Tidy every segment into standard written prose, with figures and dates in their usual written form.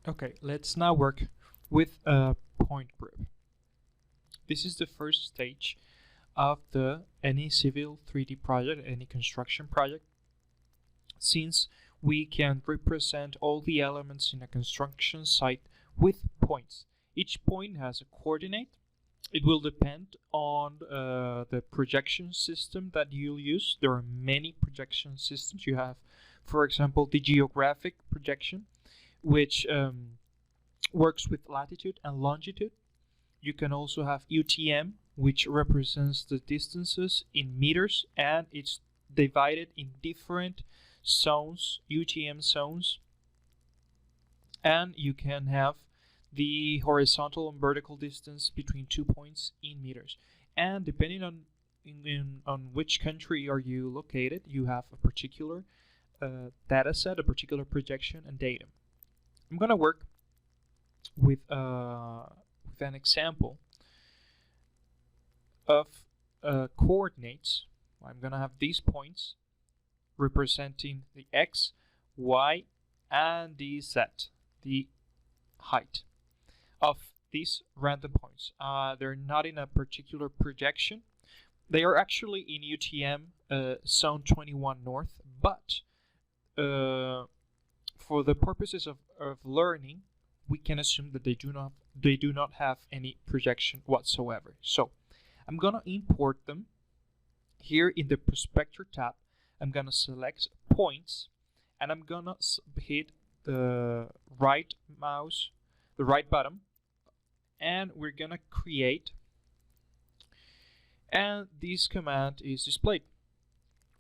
Okay, let's now work with a point group. This is the first stage of any civil 3D project, any construction project, since we can represent all the elements in a construction site with points. Each point has a coordinate. It will depend on the projection system that you'll use. There are many projection systems. You have, for example, the geographic projection, which works with latitude and longitude. You can also have UTM, which represents the distances in meters, and it's divided in different zones, UTM zones. And you can have the horizontal and vertical distance between 2 points in meters. And depending on which country are you located, you have a particular data set, a particular projection and datum. I'm going to work with an example of coordinates. I'm going to have these points representing the x, y, and the z, the height of these random points. They're not in a particular projection. They are actually in UTM zone 21 north, but for the purposes of learning, we can assume that they do not have any projection whatsoever. So I'm gonna import them here in the Prospector tab. I'm gonna select points, and I'm gonna hit the right button, and we're gonna create, and this command is displayed.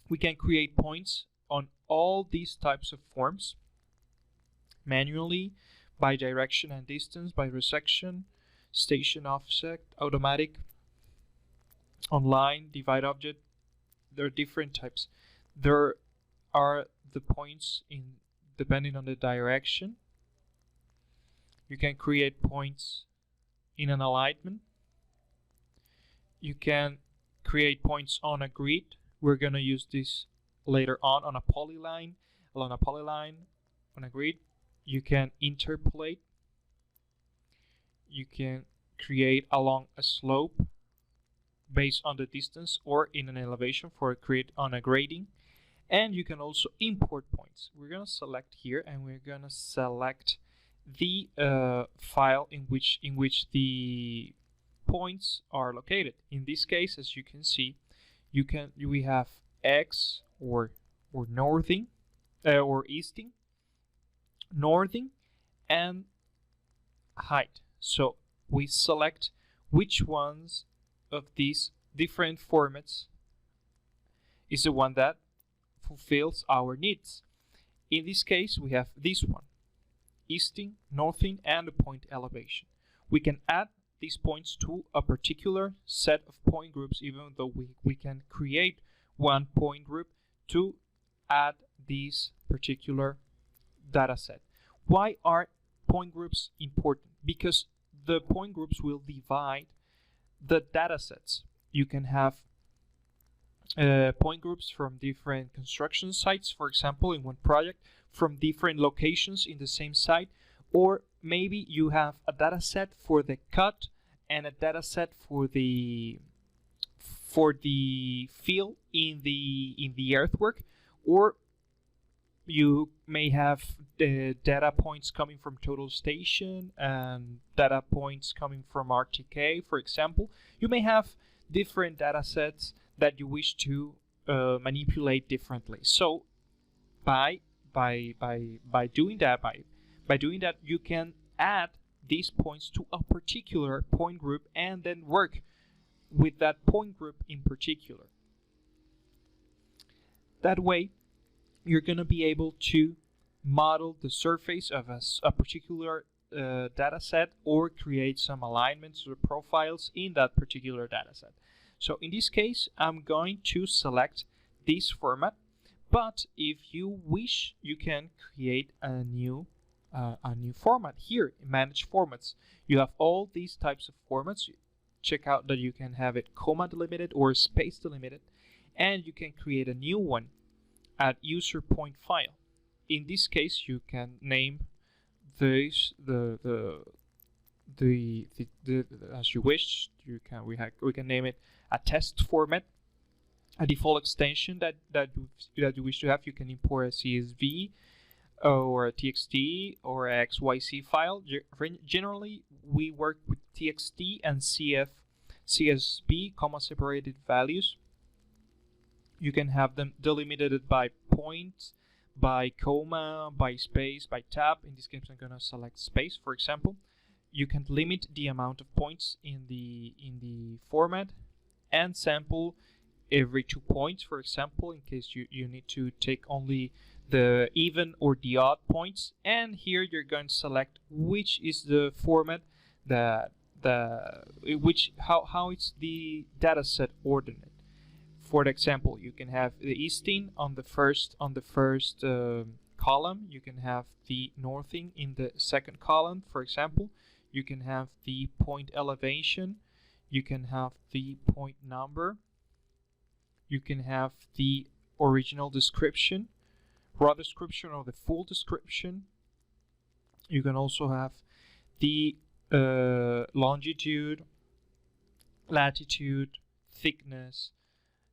We can create points on all these types of forms manually, by direction and distance, by resection, station offset, automatic, online, divide object. There are different types. There are the points in depending on the direction. You can create points in an alignment. You can create points on a grid. We're gonna use this later on a polyline, along a polyline, on a grid. You can interpolate. You can create along a slope based on the distance, or in an elevation for create on a grading. And you can also import points. We're gonna select here, and we're gonna select the file in which the points are located. In this case, as you can see, we have x or northing or easting, northing, and height. So we select which ones of these different formats is the one that fulfills our needs. In this case, we have this one, easting, northing, and a point elevation. We can add these points to a particular set of point groups, even though we can create one point group to add this particular data set. Why are point groups important? Because the point groups will divide the data sets. You can have point groups from different construction sites, for example, in one project, from different locations in the same site, or maybe you have a data set for the cut and a data set for the fill in the earthwork, or you may have the data points coming from total station and data points coming from RTK, for example. You may have different data sets that you wish to manipulate differently. So by doing that, you can add these points to a particular point group and then work with that point group in particular. That way, you're going to be able to model the surface of a particular data set, or create some alignments or profiles in that particular data set. So in this case, I'm going to select this format, but if you wish, you can create a new format here in Manage Formats. You have all these types of formats. Check out that you can have it comma delimited or space delimited, and you can create a new one at user point file. In this case, you can name these the as you wish. We can name it a test format, a default extension that you wish to have. You can import a CSV or a TXT or a XYZ file. Generally, we work with TXT and CSV, comma separated values. You can have them delimited by points, by comma, by space, by tab. In this case, I'm gonna select space, for example. You can limit the amount of points in the format and sample every 2 points, for example, in case you need to take only the even or the odd points. And here you're going to select which is the format how it's the data set ordinate. For example, you can have the easting on the first column. You can have the northing in the second column, for example. You can have the point elevation. You can have the point number. You can have the original description, raw description, or the full description. You can also have the longitude, latitude, thickness,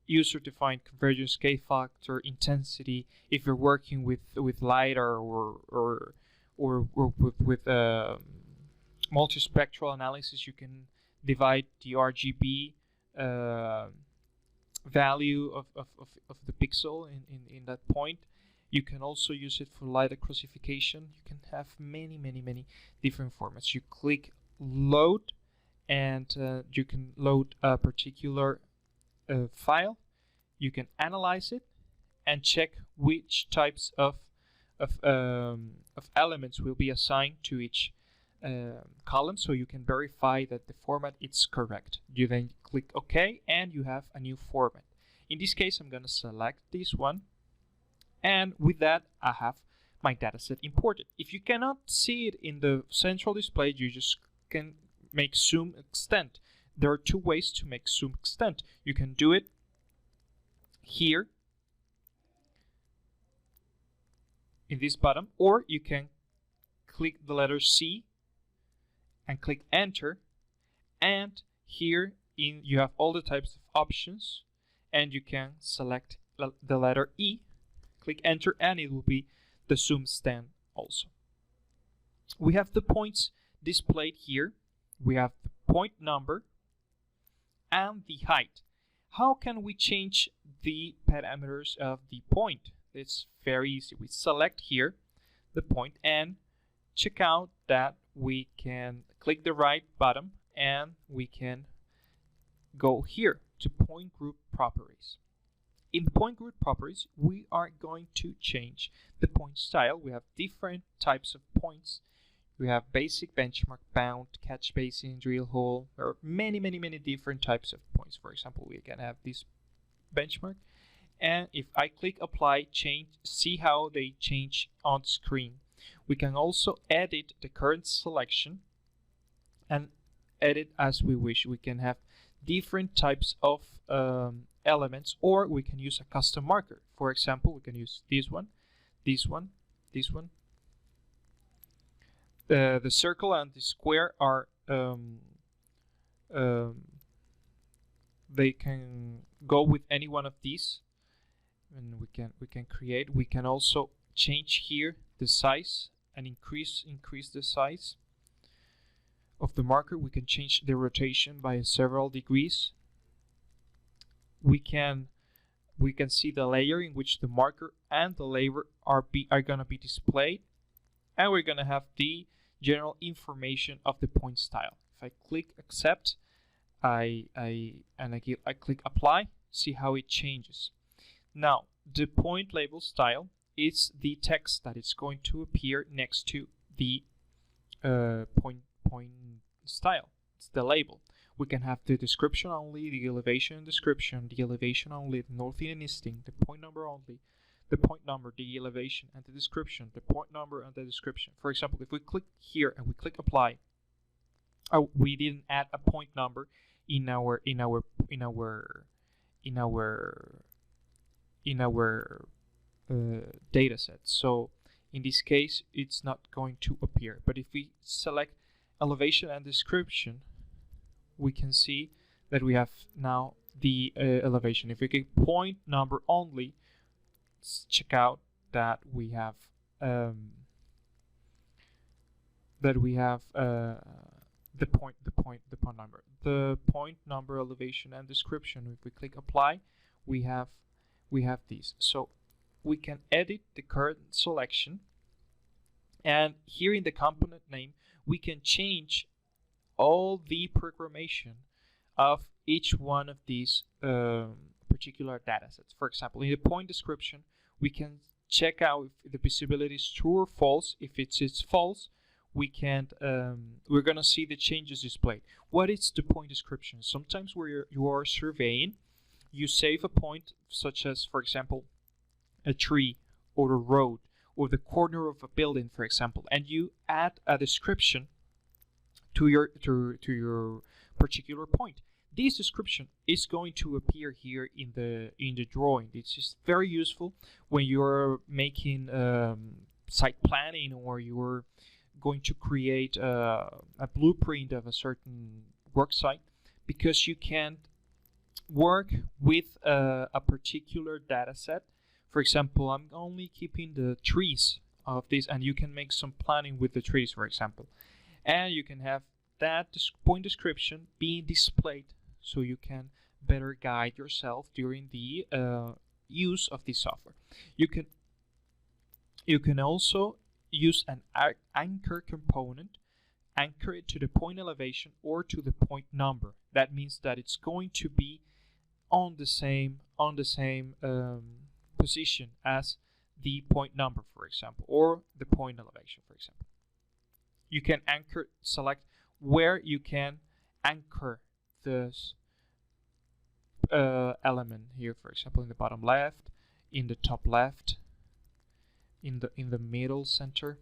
user-defined convergence K-factor, intensity. If you're working with LiDAR or with multispectral analysis, you can divide the RGB value of the pixel in that point. You can also use it for LiDAR classification. You can have many different formats. You click load, and you can load a particular file. You can analyze it and check which types of elements will be assigned to each column, so you can verify that the format is correct. You then click OK, and you have a new format. In this case, I'm going to select this one, and with that, I have my dataset imported. If you cannot see it in the central display, you just can make zoom extent. There are two ways to make zoom extent. You can do it here in this button, or you can click the letter C and click enter, and here you have all the types of options, and you can select the letter E, click enter, and it will be the zoom stand also. We have the points displayed here. We have the point number and the height. How can we change the parameters of the point? It's very easy. We select here the point and check out that we can click the right button and we can go here to point group properties. In the point group properties, we are going to change the point style. We have different types of points. We have basic, benchmark, bound, catch basin, drill hole. There are many different types of points. For example, we can have this benchmark, and if I click apply, change, see how they change on screen. We can also edit the current selection and edit as we wish. We can have different types of elements, or we can use a custom marker. For example, we can use this one, this one, this one. The circle and the square are they can go with any one of these, and we can create. We can also change here the size and increase the size of the marker. We can change the rotation by several degrees. We can see the layer in which the marker and the layer are gonna be displayed, and we're gonna have the general information of the point style. If I click accept, I click apply, see how it changes. Now, the point label style is the text that is going to appear next to the point style. It's the label. We can have the description only, the elevation description, the elevation only, the northing and easting, the point number only, the point number, the elevation, and the description, the point number and the description. For example, if we click here and we click apply, we didn't add a point number in our data set. So In this case, it's not going to appear. But if we select elevation and description, we can see that we have now the elevation. If we click point number only, let's check out that we have the point number, elevation, and description. If we click apply, we have these. So we can edit the current selection, and here in the component name we can change all the programmation of each one of these particular datasets. For example, in the point description, we can check out if the visibility is true or false. If it's false, we can't. We're gonna see the changes displayed. What is the point description? Sometimes where you are surveying, you save a point, such as, for example, a tree or a road or the corner of a building, for example, and you add a description to your particular point. This description is going to appear here in the drawing. This is very useful when you're making site planning, or you're going to create a blueprint of a certain work site, because you can work with a particular data set. For example, I'm only keeping the trees of this, and you can make some planning with the trees, for example, and you can have that point description being displayed so you can better guide yourself during the use of this software. You can also use an anchor component, anchor it to the point elevation or to the point number. That means that it's going to be on the same position as the point number, for example, or the point elevation, for example. You can select where you can anchor this element here, for example, in the bottom left, in the top left, in the middle center.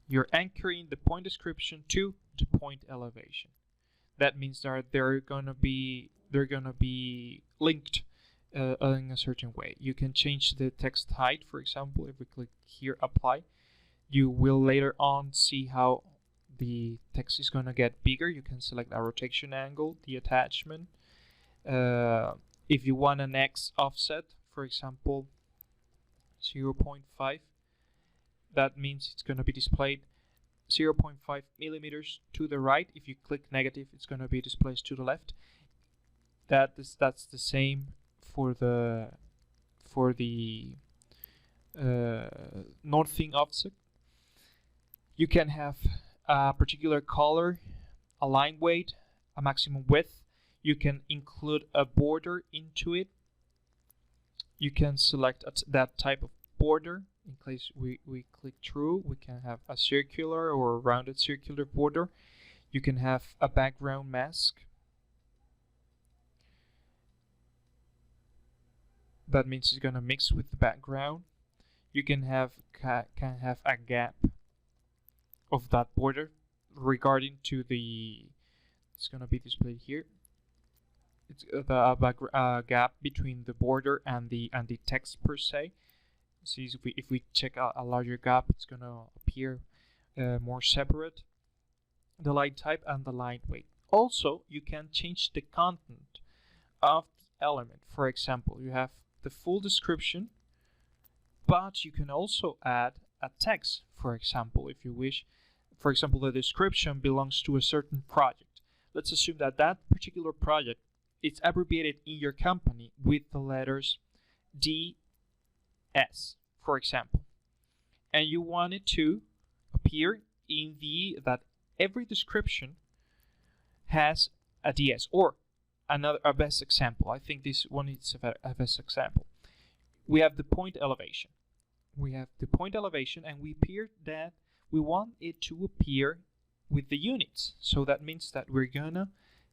You're anchoring the point description to the point elevation. That means that they're gonna be linked in a certain way. You can change the text height, for example. If we click here, apply, you will later on see how the text is going to get bigger. You can select a rotation angle, the attachment. If you want an X offset, for example, 0.5, that means it's going to be displayed 0.5 millimeters to the right. If you click negative, it's going to be displayed to the left. That's the same for the northing offset. You can have a particular color, a line weight, a maximum width. You can include a border into it. You can select that type of border. In case we click true, we can have a circular or a rounded circular border. You can have a background mask. That means it's going to mix with the background. You can have a gap of that border regarding to the. It's going to be displayed here. It's the gap between the border and the text per se. See, if we check out a larger gap, it's going to appear more separate. The line type and the line weight. Also, you can change the content of the element. For example, you have the full description, but you can also add a text, for example, if you wish. For example, the description belongs to a certain project. Let's assume that that particular project is abbreviated in your company with the letters DS, for example, and you want it to appear in that every description has a DS, or a best example. I think this one is a best example. We have the point elevation. And we appear that we want it to appear with the units. So that means that we're gonna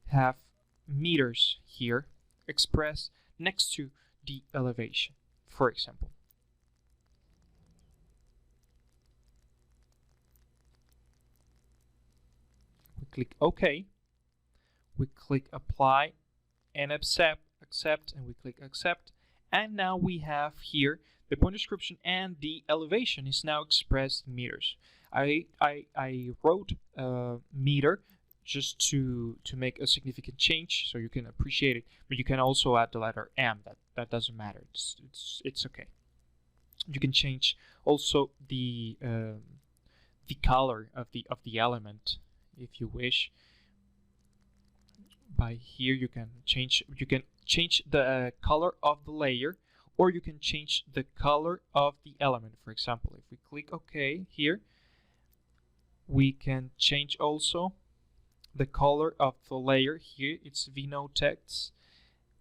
have meters here expressed next to the elevation, for example. We click OK. We click apply and accept, and we click accept. And now we have here the point description and the elevation is now expressed in meters. I wrote meter just to make a significant change so you can appreciate it, but you can also add the letter M. That doesn't matter. It's okay. You can change also the color of the element if you wish. By here you can change the color of the layer, or you can change the color of the element. For example, if we click OK here, we can change also the color of the layer. Here it's Vino text.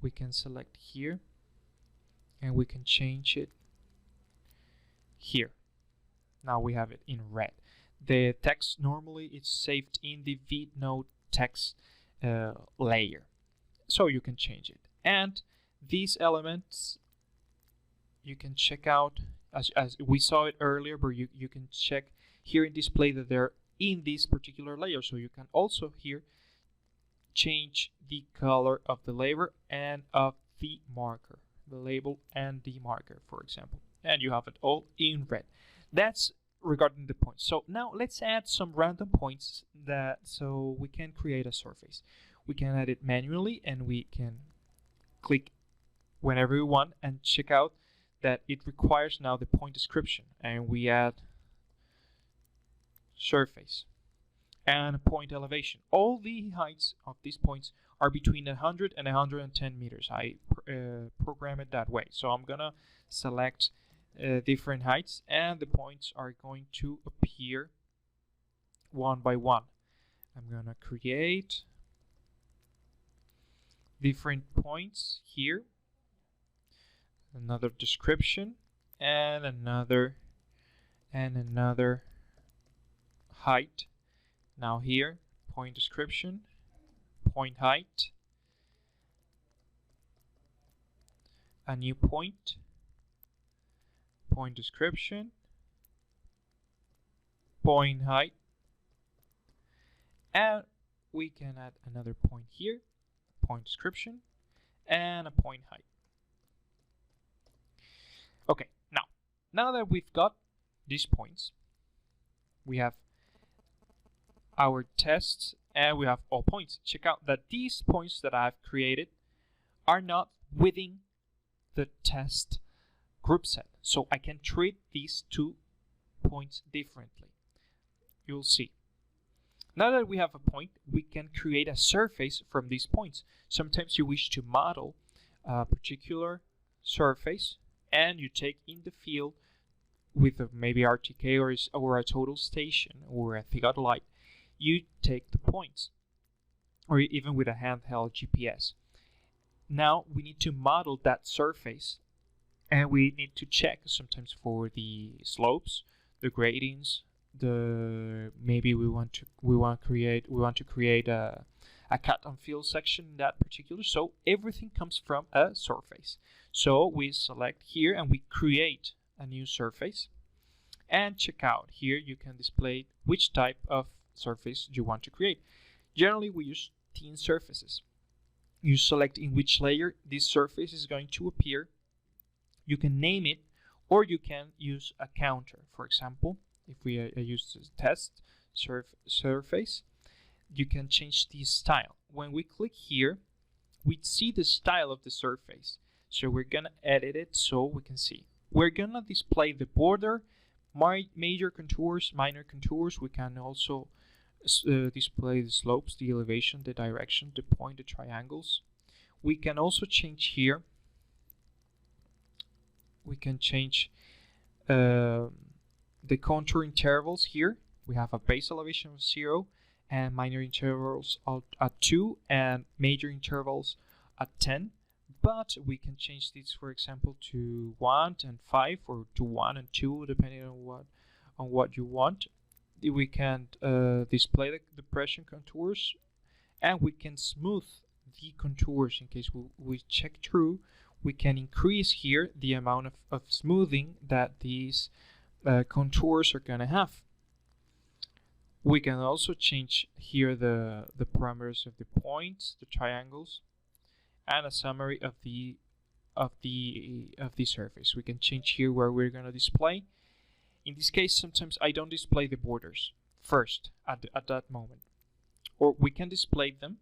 We can select here and we can change it here. Now we have it in red. The text normally is saved in the Vino text layer, so you can change it. And these elements you can check out as we saw it earlier, but you can check here in display that they're in this particular layer. So you can also here change the color of the label and of the marker, the label and the marker, for example, and you have it all in red. That's regarding the points. So now let's add some random points so we can create a surface. We can add it manually, and we can click whenever we want and check out that it requires now the point description, and we add surface and point elevation. All the heights of these points are between 100 and 110 meters. I program it that way. So I'm gonna select different heights, and the points are going to appear one by one. I'm gonna create different points here, another description, and another height. Now here, point description, point height, a new point, point description, point height, and we can add another point here, point description, and a point height. Okay, now that we've got these points, we have our tests and we have all points. Check out that these points that I've created are not within the test group set. So I can treat these 2 points differently. You'll see. Now that we have a point, we can create a surface from these points. Sometimes you wish to model a particular surface, and you take in the field with maybe RTK or a total station or a theodolite. You take the points, or even with a handheld GPS. Now we need to model that surface, and we need to check sometimes for the slopes, the gradings, maybe we want to create a cut and fill section in that particular. So everything comes from a surface. So we select here and we create a new surface, and check out here you can display which type of surface you want to create. Generally we use thin surfaces. You select in which layer this surface is going to appear. You can name it, or you can use a counter. For example, if we use this test surface, you can change the style. When we click here, we see the style of the surface. So we're gonna edit it so we can see. We're gonna display the border, major contours, minor contours. We can also display the slopes, the elevation, the direction, the point, the triangles. We can also change here. We can change the contour intervals here. We have a base elevation of 0 and minor intervals at 2 and major intervals at 10. But we can change these, for example, to 1 and 5, or to 1 and 2, depending on what you want. We can display the depression contours, and we can smooth the contours in case we check through. We can increase here the amount of smoothing that these contours are gonna have. We can also change here the parameters of the points, the triangles, and a summary of the of the surface. We can change here where we're going to display. In this case, sometimes I don't display the borders first at that moment, or we can display them,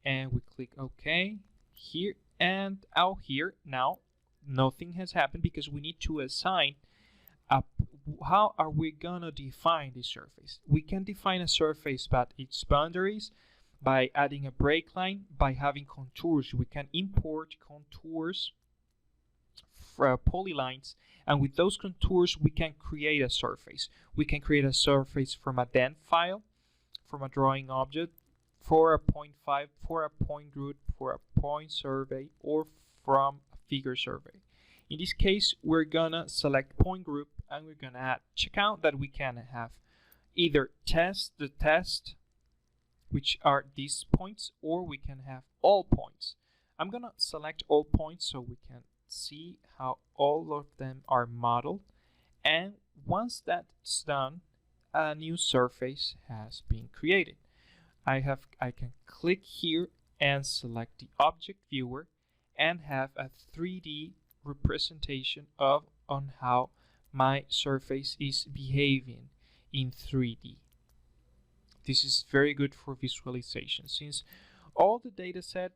and we click OK here, and out here now nothing has happened because we need to assign how are we gonna define the surface. We can define a surface by its boundaries, by adding a break line, by having contours. We can import contours for polylines, and with those contours we can create a surface. We can create a surface from a DEN file, from a drawing object, for a point 5, for a point group, for a point survey, or from a figure survey. In this case, we're gonna select point group, and we're gonna add. Check out that we can have either the test, which are these points, or we can have all points. I'm gonna select all points so we can see how all of them are modeled, and once that's done, a new surface has been created. I can click here and select the object viewer and have a 3D representation on how my surface is behaving in 3D. This is very good for visualization, since all the data set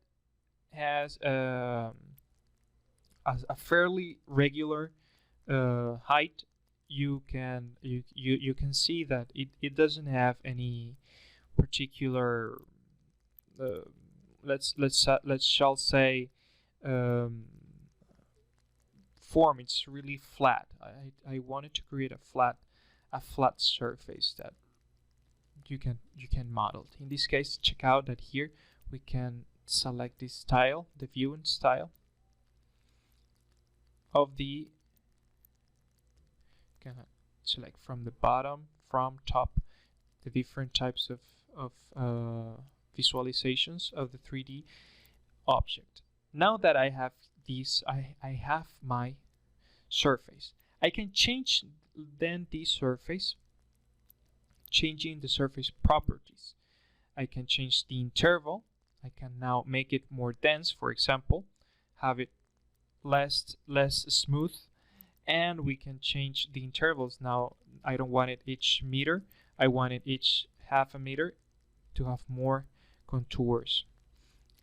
has a fairly regular height. You can see that it doesn't have any particular let's shall say form. It's really flat. I wanted to create a flat surface that you can model. In this case, check out that here we can select this style, the viewing style of the, gonna select from the bottom, from top, the different types of visualizations of the 3D object. Now that I have these, I have my surface. I can change then this surface, changing the surface properties. I can change the interval. I can now make it more dense, for example, have it less smooth, and we can change the intervals. Now I don't want it each meter, I want it each half a meter to have more contours.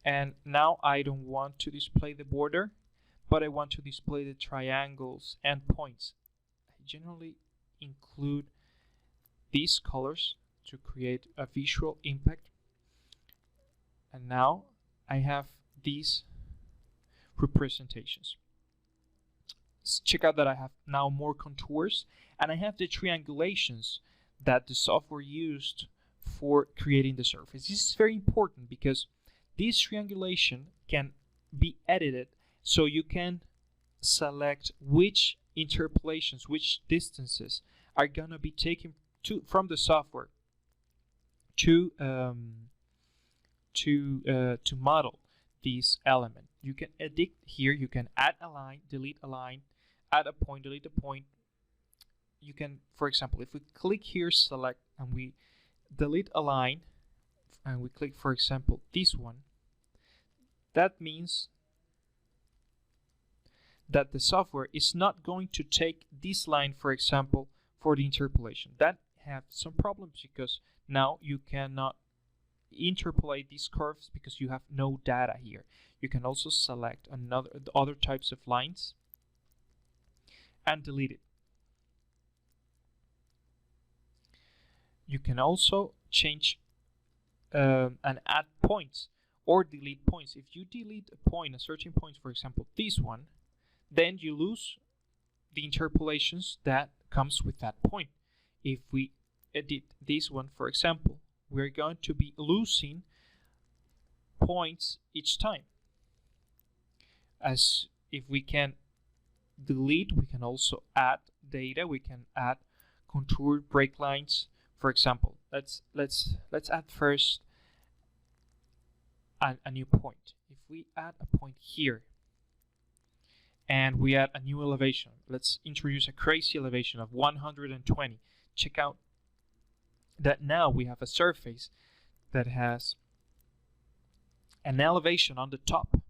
And now I don't want to display the border, but I want to display the triangles and points. I generally include these colors to create a visual impact. And now I have these representations. Check out that I have now more contours, and I have the triangulations that the software used for creating the surface. This is very important because this triangulation can be edited, so you can select which interpolations, which distances are gonna be taken from the software to model this element. You can edit here. You can add a line, delete a line, add a point, delete a point. You can, for example, if we click here, select, and we delete a line, and we click, for example, this one, that means that the software is not going to take this line, for example, for the interpolation. That have some problems because now you cannot interpolate these curves because you have no data here. You can also select other types of lines and delete it. You can also change and add points or delete points. If you delete a point, a certain point, for example, this one, then you lose the interpolations that comes with that point. If we edit this one, for example, we're going to be losing points each time. As if we can delete, we can also add data. We can add contour break lines. For example, let's add first a new point. If we add a point here and we add a new elevation, let's introduce a crazy elevation of 120. Check out that now we have a surface that has an elevation on the top.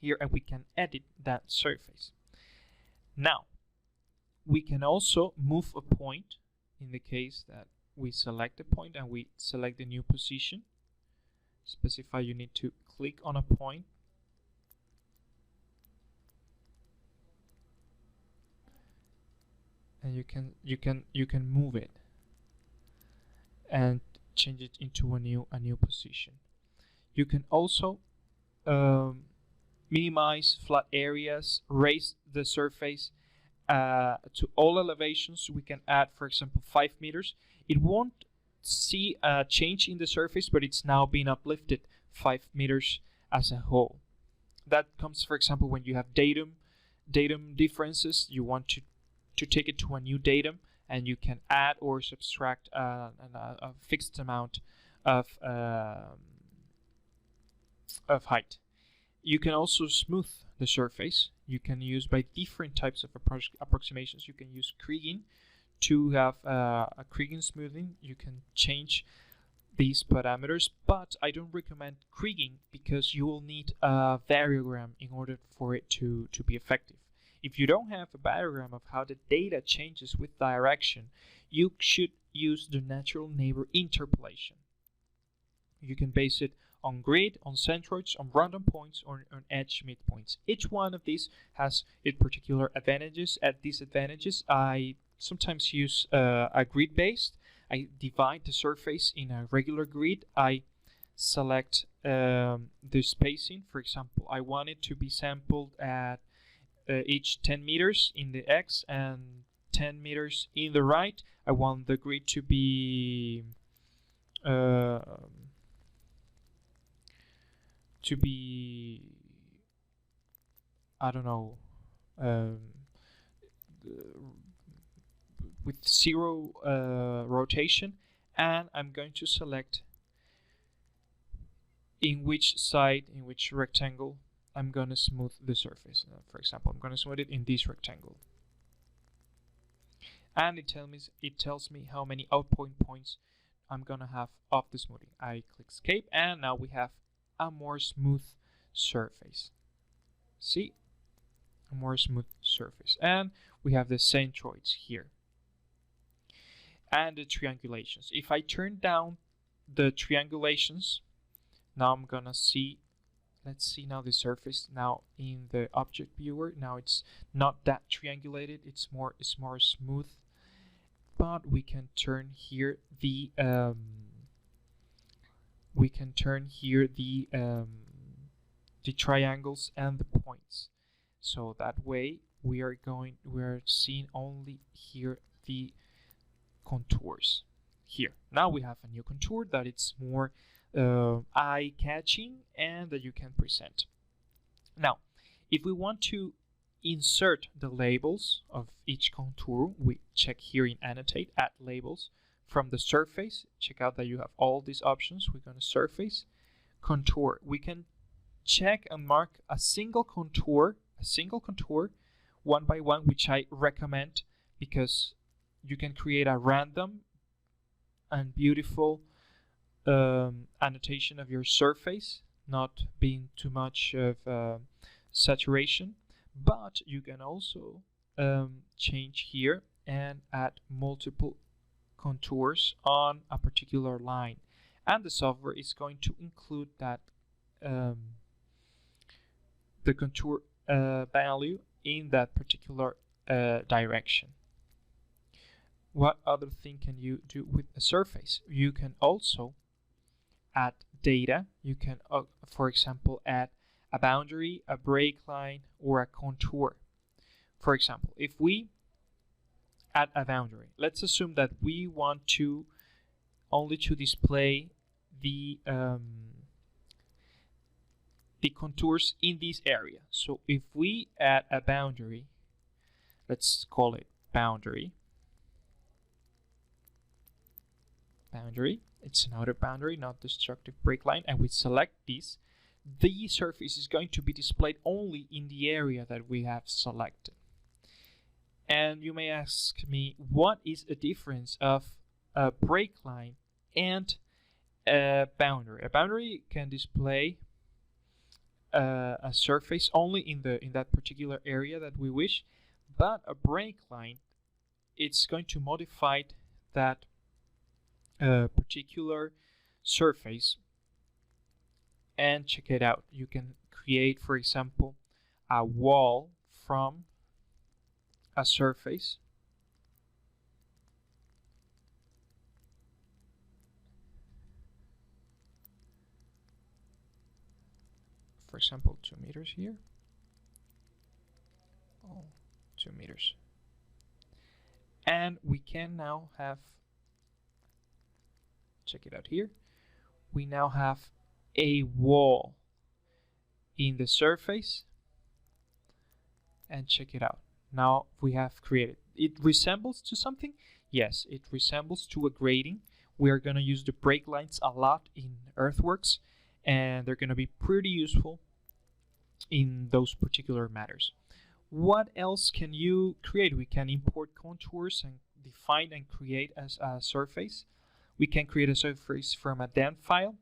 here and we can edit that surface. Now, we can also move a point in the case that we select a point and we select the new position. Specify you need to click on a point. And you can move it and change it into a new position. You can also minimize flat areas, raise the surface to all elevations. We can add, for example, 5 meters. It won't see a change in the surface, but it's now being uplifted 5 meters as a whole. That comes, for example, when you have datum differences. You want to take it to a new datum, and you can add or subtract a fixed amount of height. You can also smooth the surface. You can use by different types of approximations. You can use kriging to have a kriging smoothing. You can change these parameters, but I don't recommend kriging because you will need a variogram in order for it to be effective. If you don't have a diagram of how the data changes with direction, you should use the natural neighbor interpolation. You can base it on grid, on centroids, on random points, or on edge midpoints. Each one of these has its particular advantages and disadvantages. I sometimes use a grid-based. I divide the surface in a regular grid. I select the spacing. For example, I want it to be sampled at each 10 meters in the X and 10 meters in the right. I want the grid to be I don't know, with 0 rotation, and I'm going to select in which side, in which rectangle I'm going to smooth the surface. For example, I'm going to smooth it in this rectangle. And it tells me how many outpoint points I'm going to have of the smoothing. I click escape, and now we have a more smooth surface. See? A more smooth surface. And we have the centroids here. And the triangulations. If I turn down the triangulations, now I'm going to see. Let's see now the surface now in the object viewer. Now it's not that triangulated. It's more smooth. But we can turn here the triangles and the points. So that way we are seeing only here the contours. Here now we have a new contour that it's more eye-catching and that you can present. Now, if we want to insert the labels of each contour, we check here in Annotate, Add Labels. From the surface, check out that you have all these options. We're going to Surface, Contour. We can check and mark a single contour one by one, which I recommend because you can create a random and beautiful annotation of your surface, not being too much of saturation. But you can also change here and add multiple contours on a particular line, and the software is going to include that the contour value in that particular direction. What other thing can you do with a surface? You can also add data. You can, for example, add a boundary, a break line, or a contour. For example, if we add a boundary, let's assume that we want to only to display the contours in this area. So if we add a boundary, let's call it boundary. It's an outer boundary, not destructive break line, and we select this. The surface is going to be displayed only in the area that we have selected. And you may ask me, what is the difference of a break line and a boundary? A boundary can display a surface only in that particular area that we wish, but a break line, it's going to modify that particular surface. And check it out, you can create, for example, a wall from a surface. For example, 2 meters here. Oh, 2 meters. And we can now have, check it out here, we now have a wall in the surface. And check it out, now we have created, it resembles to something. Yes, it resembles to a grading. We are going to use the break lines a lot in earthworks, and they're going to be pretty useful in those particular matters. What else can you create? We can import contours and define and create as a surface. We can create a surface from a DEN file.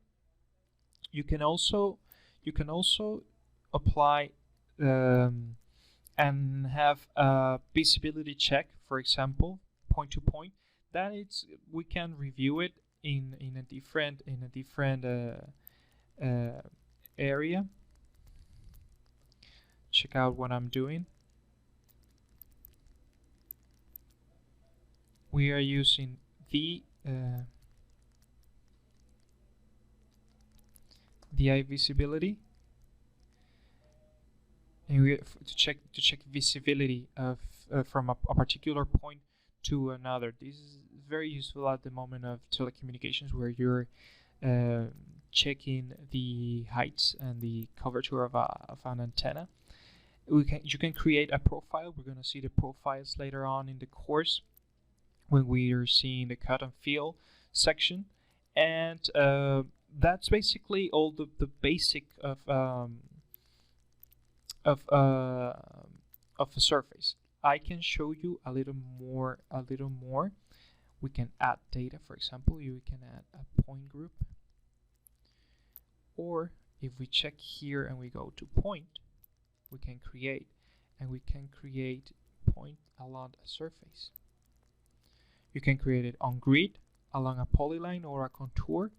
You can also apply and have a visibility check, for example, point to point. That it's, we can review it in a different area. Check out what I'm doing. We are using the eye visibility, and we to check visibility of from a particular point to another. This is very useful at the moment of telecommunications, where you're checking the heights and the coverture of an antenna. You can create a profile. We're going to see the profiles later on in the course when we are seeing the cut and fill section, and that's basically all the basic of a surface. I can show you a little more. We can add data, for example. You can add a point group, or if we check here and we go to point, we can create, and we can create point along a surface. You can create it on grid, along a polyline or a contour,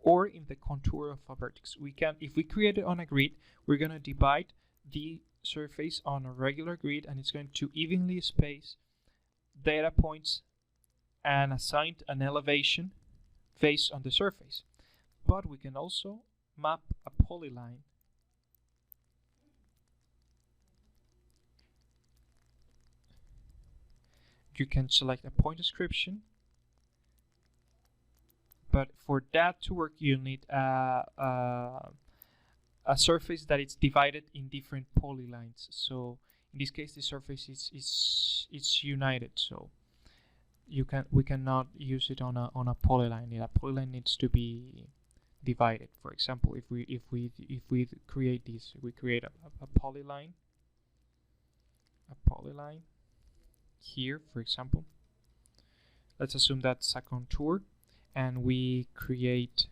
or in the contour of a vertex. We can, if we create it on a grid, we're going to divide the surface on a regular grid, and it's going to evenly space data points and assign an elevation based on the surface. But we can also map a polyline you can select a point description, but for that to work you need a surface that is divided in different polylines. So in this case the surface is united, so we cannot use it on a polyline. A polyline needs to be divided. For example, if we create this, we create a polyline here, for example. Let's assume that's a contour, and we create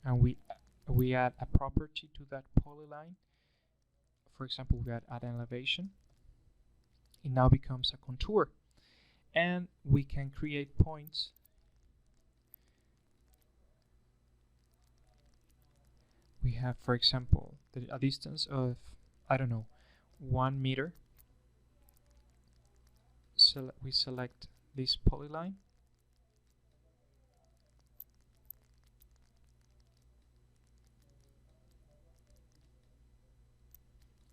and we add a property to that polyline. For example, we add an elevation. It now becomes a contour, and we can create points. We have, for example, a distance of, I don't know, 1 meter. So we select this polyline,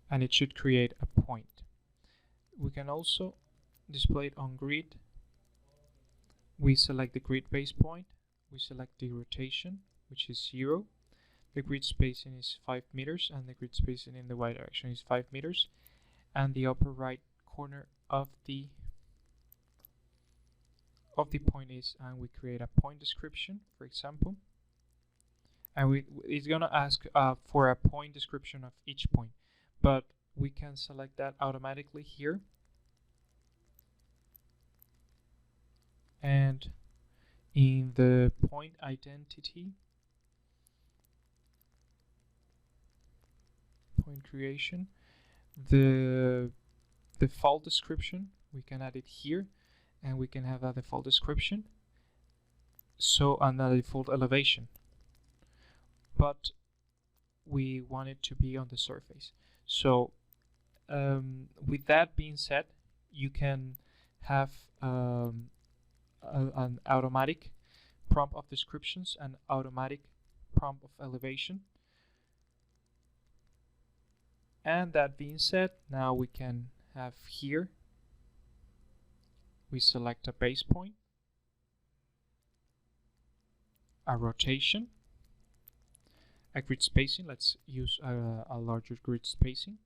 and it should create a point. We can also display it on grid. We select the grid base point, we select the rotation, which is 0. The grid spacing is 5 meters, and the grid spacing in the y direction is 5 meters. And the upper right corner of the point is, and we create a point description, for example. And it's gonna ask for a point description of each point, but we can select that automatically here. And in the point identity, point creation. The default description, we can add it here, and we can have a default description. So, and a default elevation. But we want it to be on the surface. So with that being said, you can have an automatic prompt of descriptions and automatic prompt of elevation. And that being said, now we can have here, we select a base point, a rotation, a grid spacing. Let's use a larger grid spacing,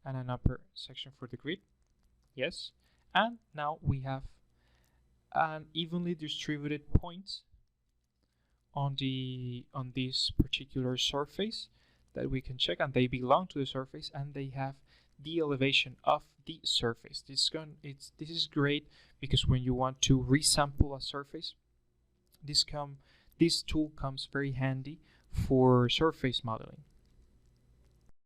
and an upper section for the grid. Yes, and now we have an evenly distributed points on this particular surface that we can check, and they belong to the surface, and they have the elevation of the surface. This is great because when you want to resample a surface, this tool comes very handy for surface modeling.